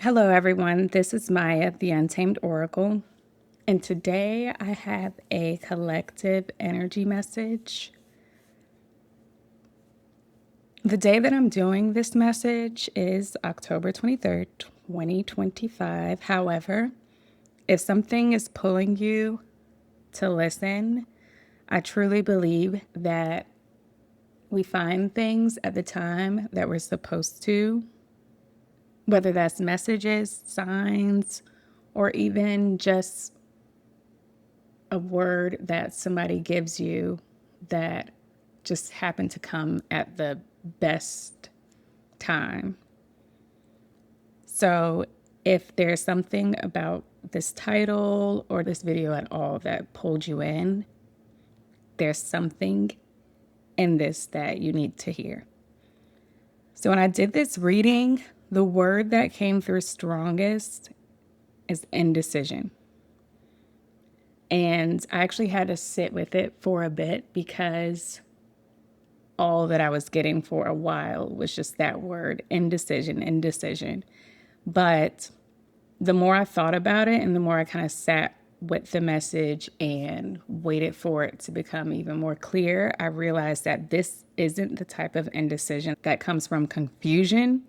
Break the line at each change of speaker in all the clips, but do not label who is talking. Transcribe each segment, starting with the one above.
Hello, everyone. This is Maya, the Untamed Oracle, and today I have a collective energy message. The day that I'm doing this message is October 23rd, 2025. However, if something is pulling you to listen, I truly believe that we find things at the time that we're supposed to, whether that's messages, signs, or even just a word that somebody gives you that just happened to come at the best time. So if there's something about this title or this video at all that pulled you in, there's something in this that you need to hear. So when I did this reading, the word that came through strongest is indecision. And I actually had to sit with it for a bit because all that I was getting for a while was just that word, indecision. But the more I thought about it and the more I kind of sat with the message and waited for it to become even more clear, I realized that this isn't the type of indecision that comes from confusion.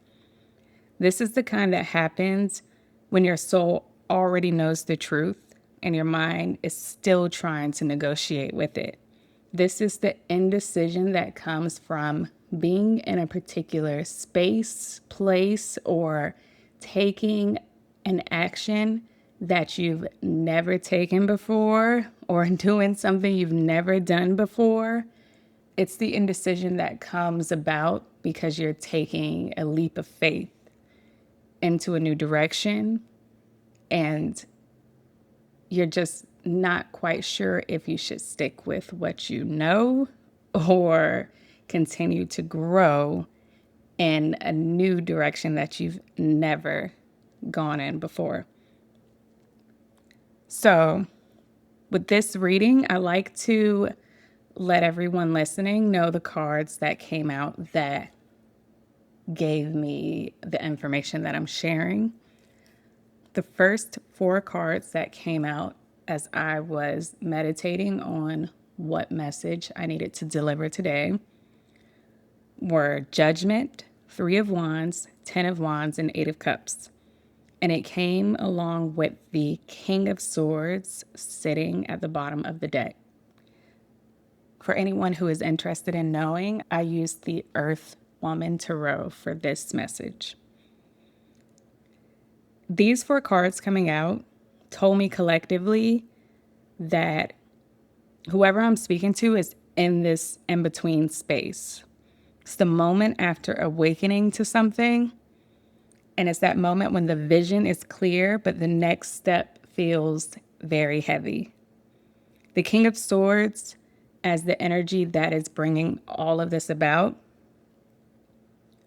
This is the kind that happens when your soul already knows the truth and your mind is still trying to negotiate with it. This is the indecision that comes from being in a particular space, place, or taking an action that you've never taken before or doing something you've never done before. It's the indecision that comes about because you're taking a leap of faith into a new direction and you're just not quite sure if you should stick with what you know or continue to grow in a new direction that you've never gone in before. So with this reading, I like to let everyone listening know the cards that came out that gave me the information that I'm sharing. The first four cards that came out as I was meditating on what message I needed to deliver today were Judgment, Three of Wands, Ten of Wands, and Eight of Cups. And it came along with the King of Swords sitting at the bottom of the deck. For anyone who is interested in knowing, I used the Earth Woman Tarot for this message. These four cards coming out told me collectively that whoever I'm speaking to is in this in-between space. It's the moment after awakening to something, and it's that moment when the vision is clear, but the next step feels very heavy. The King of Swords, as the energy that is bringing all of this about,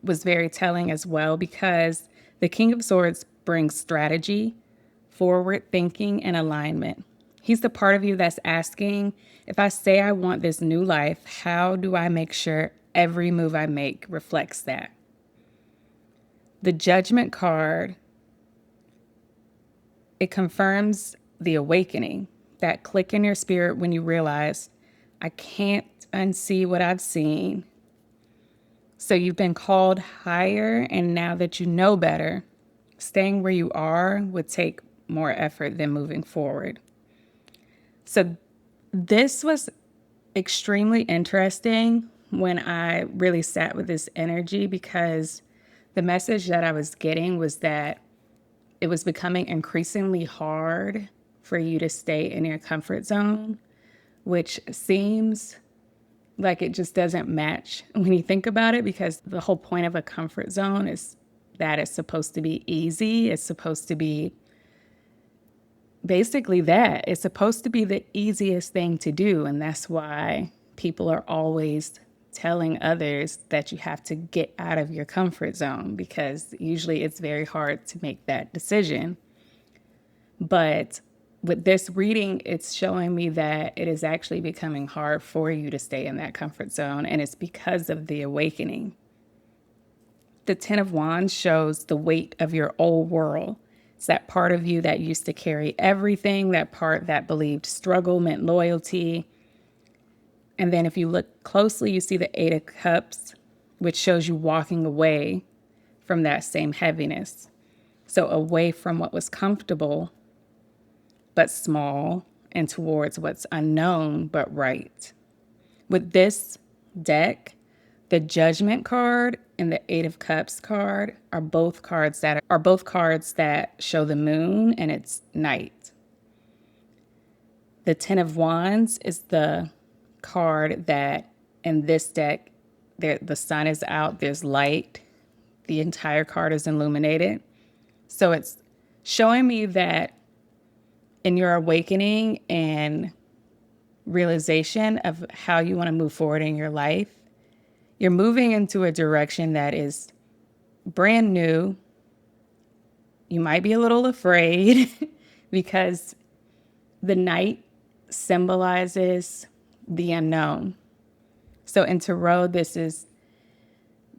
was very telling as well because the King of Swords brings strategy, forward thinking, and alignment. He's the part of you that's asking, if I say I want this new life, how do I make sure every move I make reflects that? The Judgment card, it confirms the awakening, that click in your spirit when you realize, I can't unsee what I've seen. So you've been called higher, and now that you know better, staying where you are would take more effort than moving forward. So this was extremely interesting when I really sat with this energy because the message that I was getting was that it was becoming increasingly hard for you to stay in your comfort zone, which seems like it just doesn't match when you think about it, because the whole point of a comfort zone is that it's supposed to be easy. It's supposed to be basically that. It's supposed to be the easiest thing to do. And that's why people are always telling others that you have to get out of your comfort zone, because usually it's very hard to make that decision. But with this reading, it's showing me that it is actually becoming hard for you to stay in that comfort zone, and it's because of the awakening. The Ten of Wands shows the weight of your old world. It's that part of you that used to carry everything, that part that believed struggle meant loyalty. And then if you look closely, you see the Eight of Cups, which shows you walking away from that same heaviness. So away from what was comfortable but small and towards what's unknown but right. With this deck, the Judgment card and the Eight of Cups card are both cards that show the moon and it's night. The Ten of Wands is the card that in this deck, the sun is out, there's light, the entire card is illuminated. So it's showing me that in your awakening and realization of how you want to move forward in your life, you're moving into a direction that is brand new. You might be a little afraid because the night symbolizes the unknown. So in Tarot, this is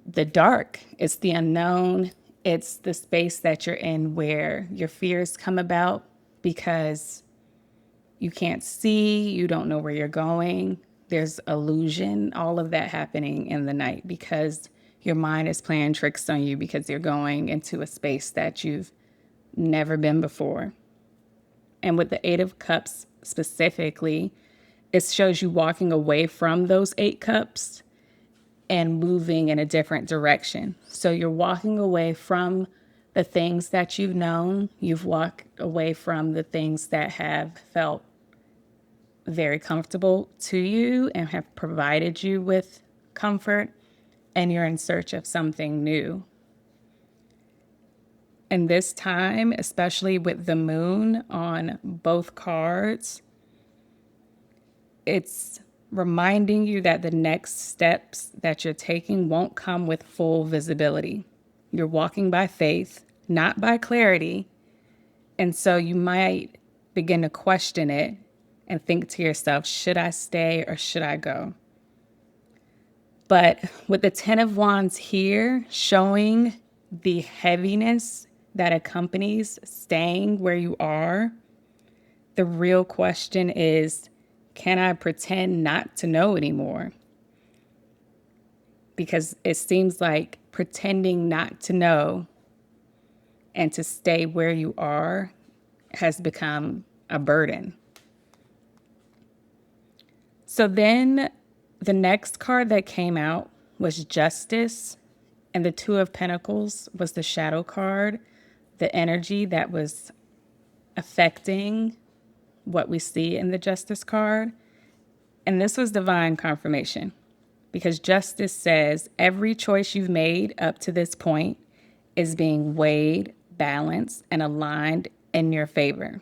the dark. It's the unknown. It's the space that you're in where your fears come about because you can't see, you don't know where you're going. There's illusion, all of that happening in the night because your mind is playing tricks on you because you're going into a space that you've never been before. And with the Eight of Cups specifically, it shows you walking away from those 8 cups and moving in a different direction. So you're walking away from the things that you've known. You've walked away from the things that have felt very comfortable to you and have provided you with comfort, and you're in search of something new. And this time, especially with the moon on both cards, it's reminding you that the next steps that you're taking won't come with full visibility. You're walking by faith, not by clarity. And so you might begin to question it and think to yourself, should I stay or should I go? But with the Ten of Wands here showing the heaviness that accompanies staying where you are, the real question is, can I pretend not to know anymore? Because it seems like pretending not to know and to stay where you are has become a burden. So then the next card that came out was Justice, and the Two of Pentacles was the shadow card, the energy that was affecting what we see in the Justice card. And this was divine confirmation because Justice says every choice you've made up to this point is being weighed, balanced, and aligned in your favor.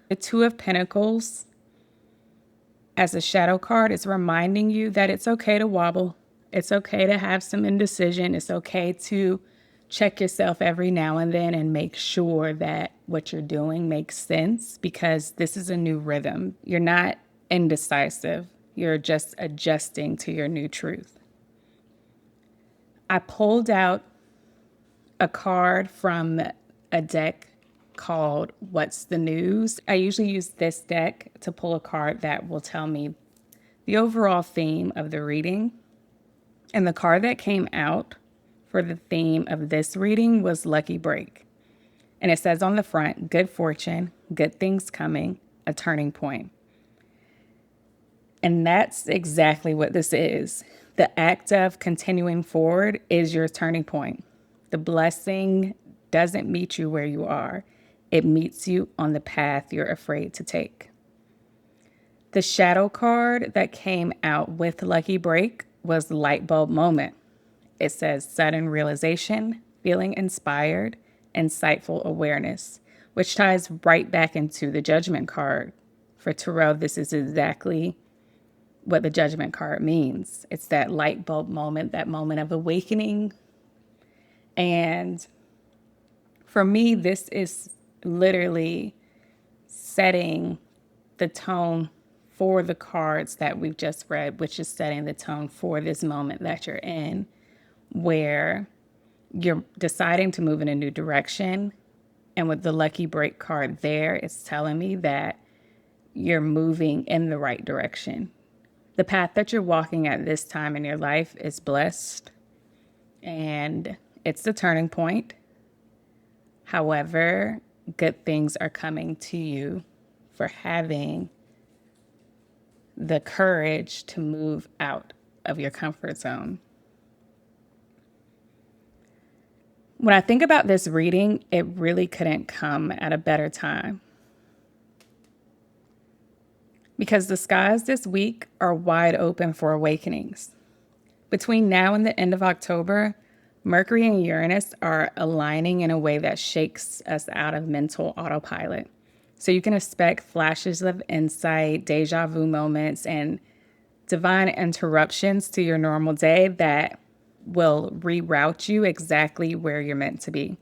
The Two of Pentacles as a shadow card is reminding you that it's okay to wobble. It's okay to have some indecision. It's okay to check yourself every now and then and make sure that what you're doing makes sense because this is a new rhythm. You're not indecisive. You're just adjusting to your new truth. I pulled out a card from a deck called What's the News. I usually use this deck to pull a card that will tell me the overall theme of the reading. And the card that came out for the theme of this reading was Lucky Break. And it says on the front, good fortune, good things coming, a turning point. And that's exactly what this is. The act of continuing forward is your turning point. The blessing doesn't meet you where you are. It meets you on the path you're afraid to take. The shadow card that came out with Lucky Break was Light Bulb Moment. It says sudden realization, feeling inspired, insightful awareness, which ties right back into the Judgment card. For Tarot, this is exactly what the Judgment card means. It's that light bulb moment, that moment of awakening. And for me, this is literally setting the tone for the cards that we've just read, which is setting the tone for this moment that you're in, where You're deciding to move in a new direction. And with the lucky break card there, it's telling me that you're moving in the right direction. The path that you're walking at this time in your life is blessed and it's the turning point. However, good things are coming to you for having the courage to move out of your comfort zone. When I think about this reading, it really couldn't come at a better time. Because the skies this week are wide open for awakenings. Between now and the end of October, Mercury and Uranus are aligning in a way that shakes us out of mental autopilot. So you can expect flashes of insight, deja vu moments, and divine interruptions to your normal day that will reroute you exactly where you're meant to be.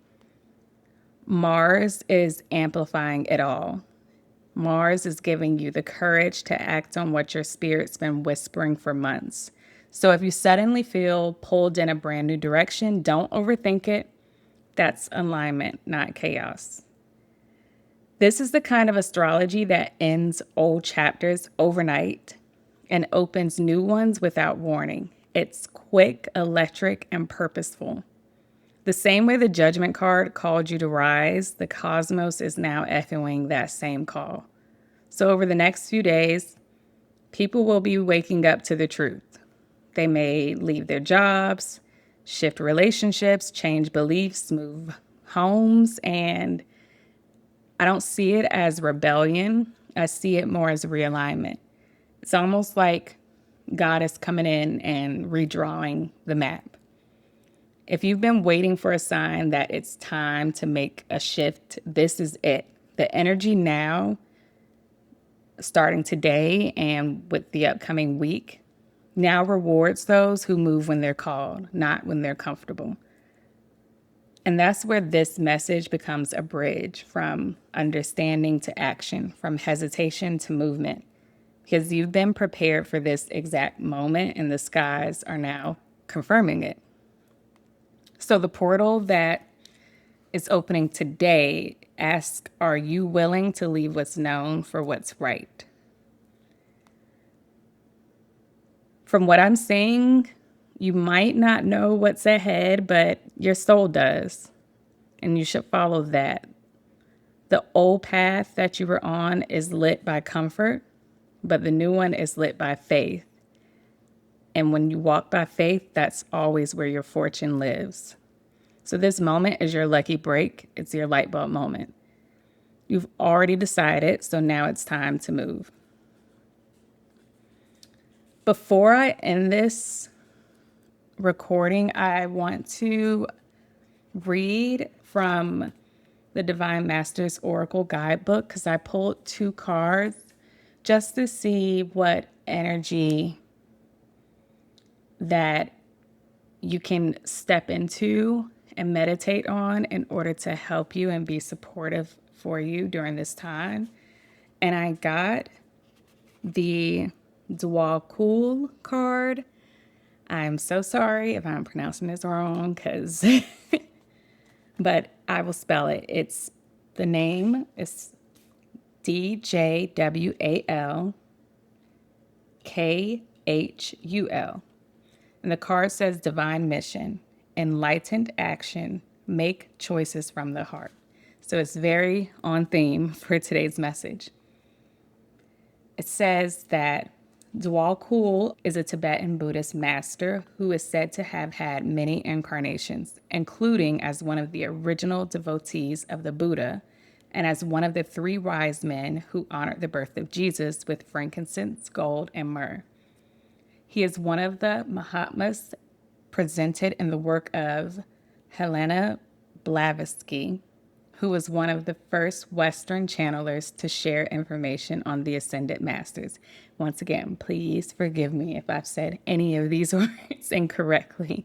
Mars is amplifying it all. Mars is giving you the courage to act on what your spirit's been whispering for months. So if you suddenly feel pulled in a brand new direction, don't overthink it. That's alignment, not chaos. This is the kind of astrology that ends old chapters overnight and opens new ones without warning. It's quick, electric, and purposeful. The same way the judgment card called you to rise, the cosmos is now echoing that same call. So over the next few days, people will be waking up to the truth. They may leave their jobs, shift relationships, change beliefs, move homes, and I don't see it as rebellion. I see it more as realignment. It's almost like God is coming in and redrawing the map. If you've been waiting for a sign that it's time to make a shift, this is it. The energy now, starting today and with the upcoming week, now rewards those who move when they're called, not when they're comfortable. And that's where this message becomes a bridge from understanding to action, from hesitation to movement, because you've been prepared for this exact moment and the skies are now confirming it. So the portal that is opening today asks, are you willing to leave what's known for what's right? From what I'm seeing, you might not know what's ahead, but your soul does, and you should follow that. The old path that you were on is lit by comfort, but the new one is lit by faith. And when you walk by faith, that's always where your fortune lives. So this moment is your lucky break. It's your light bulb moment. You've already decided, so now it's time to move. Before I end this recording, I want to read from the Divine Masters Oracle Guidebook because I pulled 2 cards just to see what energy that you can step into and meditate on in order to help you and be supportive for you during this time. And I got the Dwalkul card. I'm so sorry if I'm pronouncing this wrong, but I will spell it. It's the name is DJWALKHUL. And the card says divine mission, enlightened action, make choices from the heart. So it's very on theme for today's message. It says that Dwalkul is a Tibetan Buddhist master who is said to have had many incarnations, including as one of the original devotees of the Buddha and as one of the 3 wise men who honored the birth of Jesus with frankincense, gold, and myrrh. He is one of the Mahatmas presented in the work of Helena Blavatsky, who was one of the first Western channelers to share information on the Ascended Masters. Once again, please forgive me if I've said any of these words incorrectly.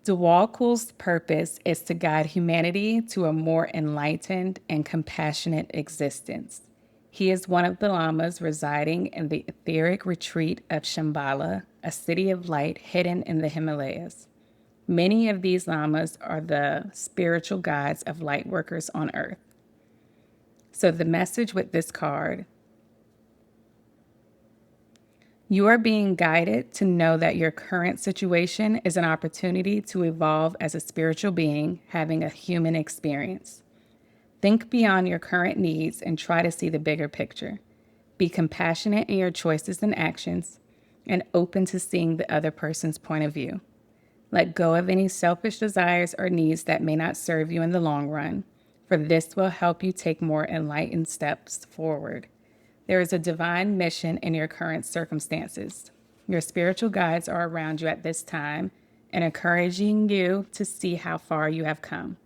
Dwalkul's purpose is to guide humanity to a more enlightened and compassionate existence. He is one of the lamas residing in the etheric retreat of Shambhala, a city of light hidden in the Himalayas. Many of these lamas are the spiritual guides of light workers on earth. So the message with this card: you are being guided to know that your current situation is an opportunity to evolve as a spiritual being having a human experience. Think beyond your current needs and try to see the bigger picture. Be compassionate in your choices and actions and open to seeing the other person's point of view. Let go of any selfish desires or needs that may not serve you in the long run, for this will help you take more enlightened steps forward. There is a divine mission in your current circumstances. Your spiritual guides are around you at this time and encouraging you to see how far you have come.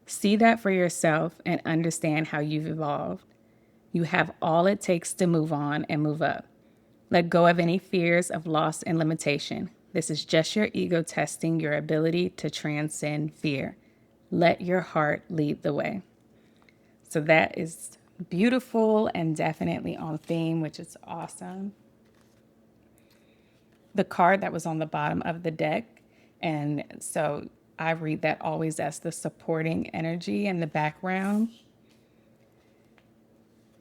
See that for yourself and understand how you've evolved. You have all it takes to move on and move up. Let go of any fears of loss and limitation. This is just your ego testing your ability to transcend fear. Let your heart lead the way. So that is beautiful and definitely on theme, which is awesome. The card that was on the bottom of the deck, and so I read that always as the supporting energy in the background.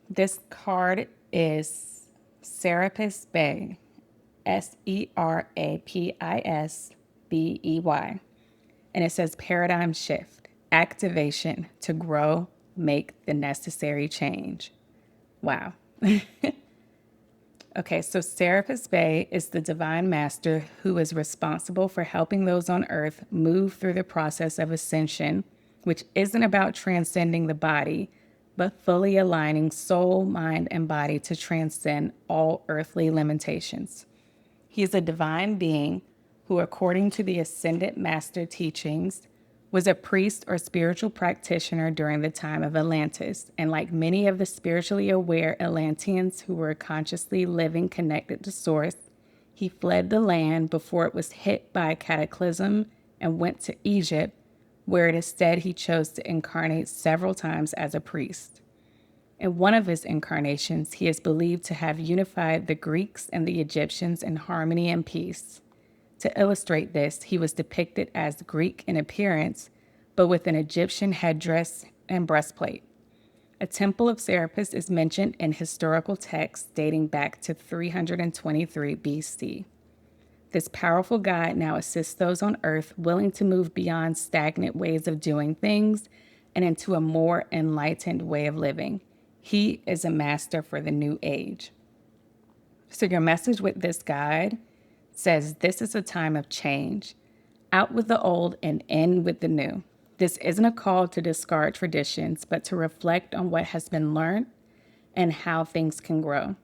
This card is Serapis Bey, Serapisbey, and it says paradigm shift, activation to grow, make the necessary change. Wow. Okay, so Serapis Bey is the divine master who is responsible for helping those on earth move through the process of ascension, which isn't about transcending the body, but fully aligning soul, mind, and body to transcend all earthly limitations. He is a divine being who, according to the Ascended Master teachings, was a priest or spiritual practitioner during the time of Atlantis, and like many of the spiritually aware Atlanteans who were consciously living connected to Source, he fled the land before it was hit by a cataclysm and went to Egypt, where instead he chose to incarnate several times as a priest. In one of his incarnations, he is believed to have unified the Greeks and the Egyptians in harmony and peace. To illustrate this, he was depicted as Greek in appearance, but with an Egyptian headdress and breastplate. A temple of Serapis is mentioned in historical texts dating back to 323 BC. This powerful guide now assists those on earth willing to move beyond stagnant ways of doing things and into a more enlightened way of living. He is a master for the new age. So your message with this guide says this is a time of change. Out with the old and in with the new. This isn't a call to discard traditions, but to reflect on what has been learned and how things can grow.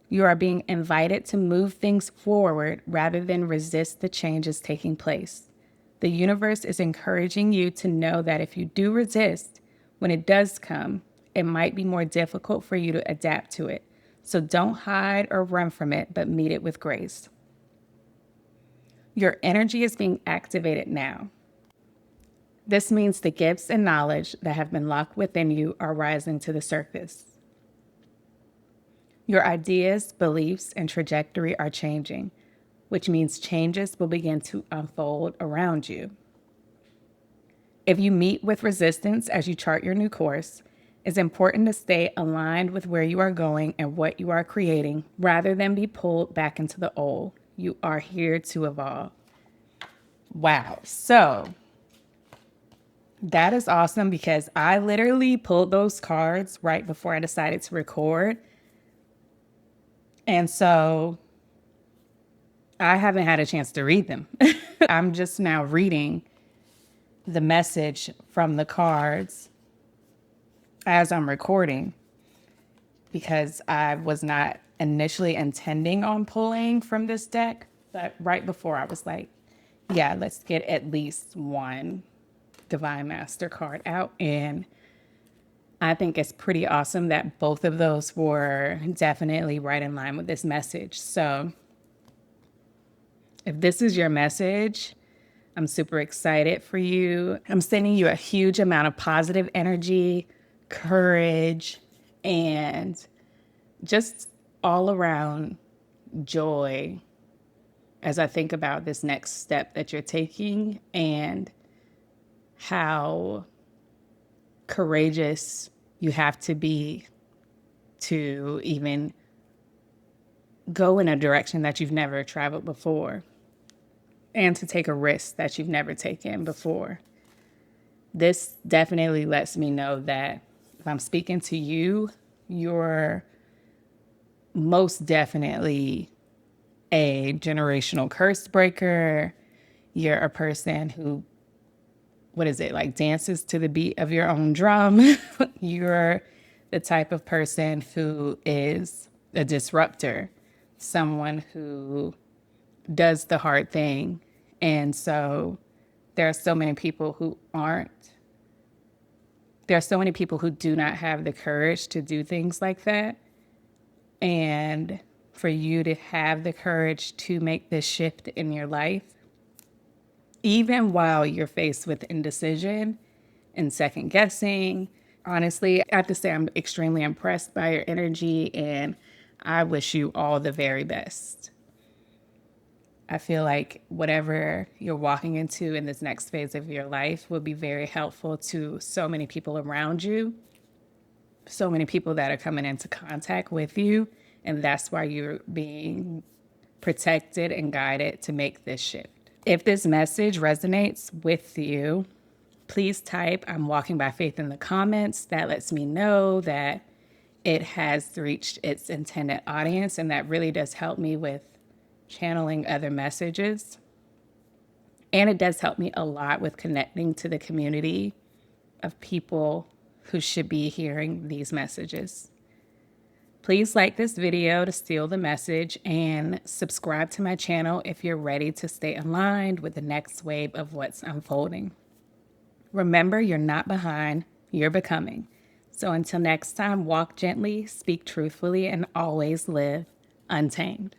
You are being invited to move things forward rather than resist the changes taking place. The universe is encouraging you to know that if you do resist, when it does come, it might be more difficult for you to adapt to it. So don't hide or run from it, but meet it with grace. Your energy is being activated now. This means the gifts and knowledge that have been locked within you are rising to the surface. Your ideas, beliefs, and trajectory are changing, which means changes will begin to unfold around you. If you meet with resistance as you chart your new course, it's important to stay aligned with where you are going and what you are creating rather than be pulled back into the old. You are here to evolve. Wow. So that is awesome because I literally pulled those cards right before I decided to record. And so I haven't had a chance to read them. I'm just now reading the message from the cards as I'm recording because I was not initially intending on pulling from this deck. But right before I was like, yeah, let's get at least one Divine Master card out. And I think it's pretty awesome that both of those were definitely right in line with this message. So if this is your message, I'm super excited for you. I'm sending you a huge amount of positive energy, courage, and just all around joy as I think about this next step that you're taking and how courageous you have to be to even go in a direction that you've never traveled before and to take a risk that you've never taken before. This definitely lets me know that if I'm speaking to you, you're most definitely a generational curse breaker. You're a person who, what is it, like dances to the beat of your own drum. You're the type of person who is a disruptor, someone who does the hard thing. And so there are so many people who aren't. There are so many people who do not have the courage to do things like that. And for you to have the courage to make this shift in your life, even while you're faced with indecision and second guessing, honestly, I have to say I'm extremely impressed by your energy and I wish you all the very best. I feel like whatever you're walking into in this next phase of your life will be very helpful to so many people around you, so many people that are coming into contact with you. And that's why you're being protected and guided to make this shift. If this message resonates with you, please type "I'm walking by faith" in the comments. That lets me know that it has reached its intended audience, and that really does help me with channeling other messages. And it does help me a lot with connecting to the community of people who should be hearing these messages. Please like this video to steal the message and subscribe to my channel if you're ready to stay aligned with the next wave of what's unfolding. Remember, you're not behind, you're becoming. So until next time, walk gently, speak truthfully, and always live untamed.